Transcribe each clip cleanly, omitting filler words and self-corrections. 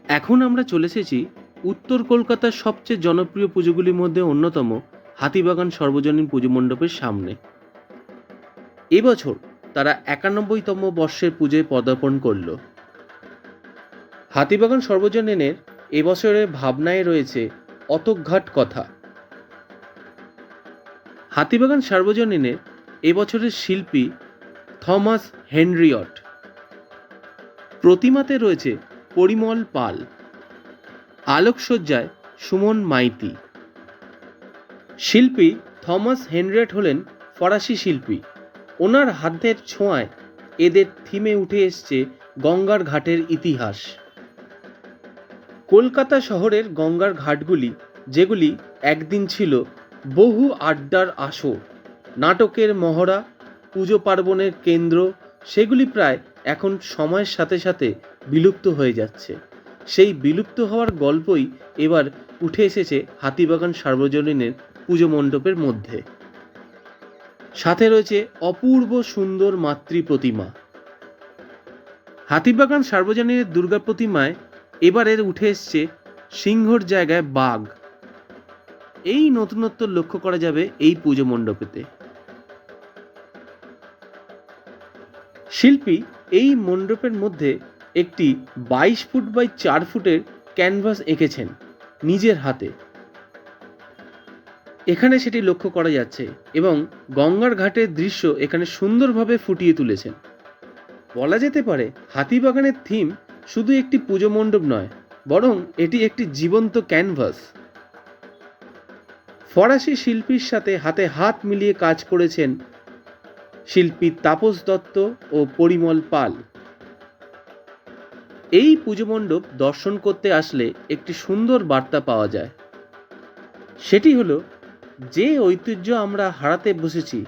এখন আমরা চলে এসেছি উত্তর কলকাতার সবচেয়ে জনপ্রিয় পুজোগুলির মধ্যে অন্যতম হাতিবাগান সর্বজনীন পুজো মণ্ডপের সামনে। এবছর তারা ৯১তম বর্ষের পুজোয় পদার্পণ করল। হাতিবাগান সর্বজনীনের এবছরের ভাবনায় রয়েছে অতঘাট কথা। হাতিবাগান সর্বজনীনের এবছরের শিল্পী থমাস হেনরিয়ট। প্রতিমাতে রয়েছে পরিমল পাল। আলোকসজ্জায় সুমন মাইতি। শিল্পী থমাস হেনরিয়ট হলেন ফরাসি শিল্পী। ওনার হাতের ছোঁয়ায় এদের থিমে উঠে এসছে গঙ্গার ঘাটের ইতিহাস। কলকাতা শহরের গঙ্গার ঘাটগুলি, যেগুলি একদিন ছিল বহু আড্ডার আসর, নাটকের মহড়া, পুজো পার্বণের কেন্দ্র, সেগুলি প্রায় এখন সময়ের সাথে সাথে বিলুপ্ত হয়ে যাচ্ছে। সেই বিলুপ্ত হওয়ার গল্পই এবার উঠে এসেছে হাতিবাগান সার্বজনীনের পুজো মণ্ডপের মধ্যে। সাথে রয়েছে অপূর্ব সুন্দর মাতৃ প্রতিমা। হাতিবাগান সার্বজনীনের দুর্গা প্রতিমায় এবারের উঠে এসছে সিংহর জায়গায় বাঘ। এই নতুনত্ব লক্ষ্য করা যাবে এই পুজো মণ্ডপেতে। শিল্পী এই মণ্ডপের মধ্যে একটি ২২ ফুট বাই ৪ ফুটের ক্যানভাস এঁকেছেন নিজের হাতে। এখানে সেটি লক্ষ্য করা যাচ্ছে এবং গঙ্গার ঘাটের দৃশ্য এখানে সুন্দরভাবে ফুটিয়ে তুলেছেন। বলা যেতে পারে হাতিবাগানের থিম শুধু একটি পুজো মণ্ডপ নয়, বরং এটি একটি জীবন্ত ক্যানভাস। ফরাসি শিল্পীর সাথে হাতে হাত মিলিয়ে কাজ করেছেন শিল্পী তাপস দত্ত ও পরিমল পাল। এই পুজো মণ্ডপ দর্শন করতে আসলে একটি সুন্দর বার্তা পাওয়া যায়। সেটি হলো, যে ঐতিহ্য আমরা হারাতে বসেছি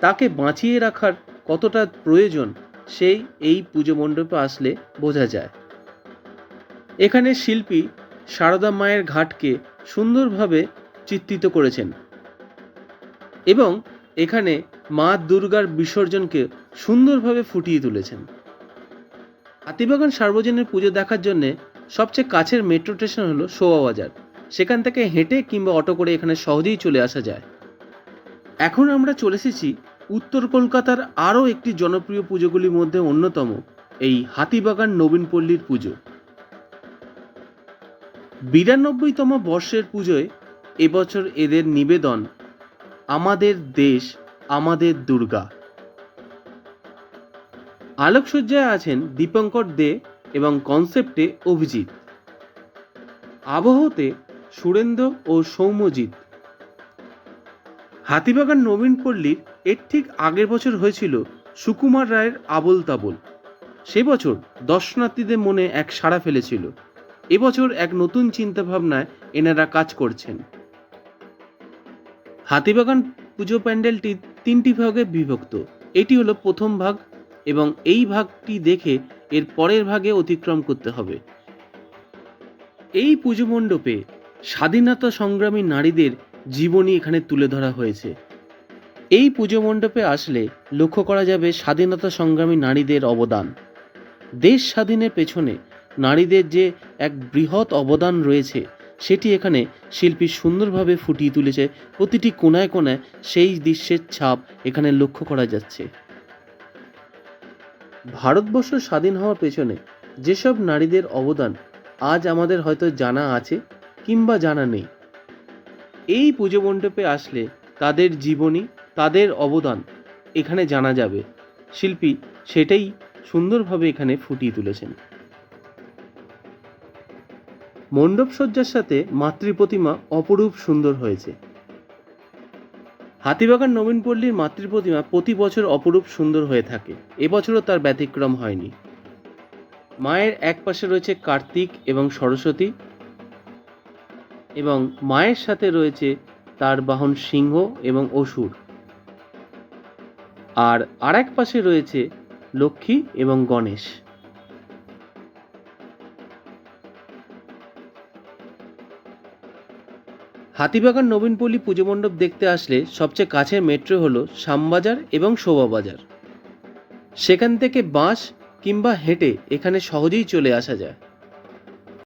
তাকে বাঁচিয়ে রাখার কতটা প্রয়োজন, সেই এই পুজো মণ্ডপে আসলে বোঝা যায়। এখানে শিল্পী সারদা মায়ের ঘাটকে সুন্দরভাবে চিত্রিত করেছেন এবং এখানে মা দুর্গার বিসর্জনকে সুন্দরভাবে ফুটিয়ে তুলেছেন। হাতিবাগান সার্বজনীন পুজো দেখার জন্য সবচেয়ে কাছের মেট্রো স্টেশন হলো শোভাবাজার। সেখান থেকে হেঁটে কিংবা অটো করে এখানে সহজেই চলে আসা যায়। এখন আমরা চলে এসেছি উত্তর কলকাতার আরও একটি জনপ্রিয় পুজোগুলির মধ্যে অন্যতম এই হাতিবাগান নবীনপল্লীর পুজো। ৯২তম বর্ষের পুজোয় এবছর এদের নিবেদন আমাদের দেশ আমাদের দুর্গা। আলোকসজ্জায় আছেন দীপঙ্কর দে এবং কনসেপ্টে অভিজিৎ। আবহতে সুরেন্দ্র ও সৌম্যজিৎ। হাতিবাগান নবীনপল্লীর এর ঠিক আগের বছর হয়েছিল সুকুমার রায়ের আবোল তাবোল। সে বছর দর্শনার্থীদের মনে এক সাড়া ফেলেছিল। এবছর এক নতুন চিন্তাভাবনায় এনারা কাজ করছেন। হাতিবাগান পুজো প্যান্ডেলটি ৩টি ভাগে বিভক্ত। এটি হলো প্রথম ভাগ এবং এই ভাগটি দেখে এর পরের ভাগে অতিক্রম করতে হবে। এই পুজো মণ্ডপে স্বাধীনতা সংগ্রামী নারীদের জীবনী এখানে তুলে ধরা হয়েছে। এই পুজো মণ্ডপে আসলে লক্ষ্য করা যাবে স্বাধীনতা সংগ্রামী নারীদের অবদান। দেশ স্বাধীনের পেছনে নারীদের যে এক বৃহৎ অবদান রয়েছে, সেটি এখানে শিল্পী সুন্দরভাবে ফুটিয়ে তুলেছে। প্রতিটি কোণায় কোণায় সেই দৃশ্যের ছাপ এখানে লক্ষ্য করা যাচ্ছে। ভারতবর্ষ স্বাধীন হওয়ার পেছনে যেসব নারীদের অবদান আজ আমাদের হয়তো জানা আছে কিংবা জানা নেই, এই পুজো মণ্ডপে আসলে তাদের জীবনী, তাদের অবদান এখানে জানা যাবে। শিল্পী সেটাই সুন্দরভাবে এখানে ফুটিয়ে তুলেছেন। মণ্ডপ সজ্জার সাথে মাতৃ প্রতিমা অপরূপ সুন্দর হয়েছে। হাতিবাগান নবীনপল্লীর মাতৃ প্রতিমা প্রতি বছর অপরূপ সুন্দর হয়ে থাকে। এবছরও তার ব্যতিক্রম হয়নি। মায়ের এক পাশে রয়েছে কার্তিক এবং সরস্বতী এবং মায়ের সাথে রয়েছে তার বাহন সিংহ এবং অসুর, আর আরেক পাশে রয়েছে লক্ষ্মী এবং গণেশ। হাতিবাগান নবীনপল্লী পুজো মণ্ডপ দেখতে আসলে সবচেয়ে কাছের মেট্রো হলো শ্যামবাজার এবং শোভাবাজার। সেখান থেকে বাস কিংবা হেঁটে এখানে সহজেই চলে আসা যায়।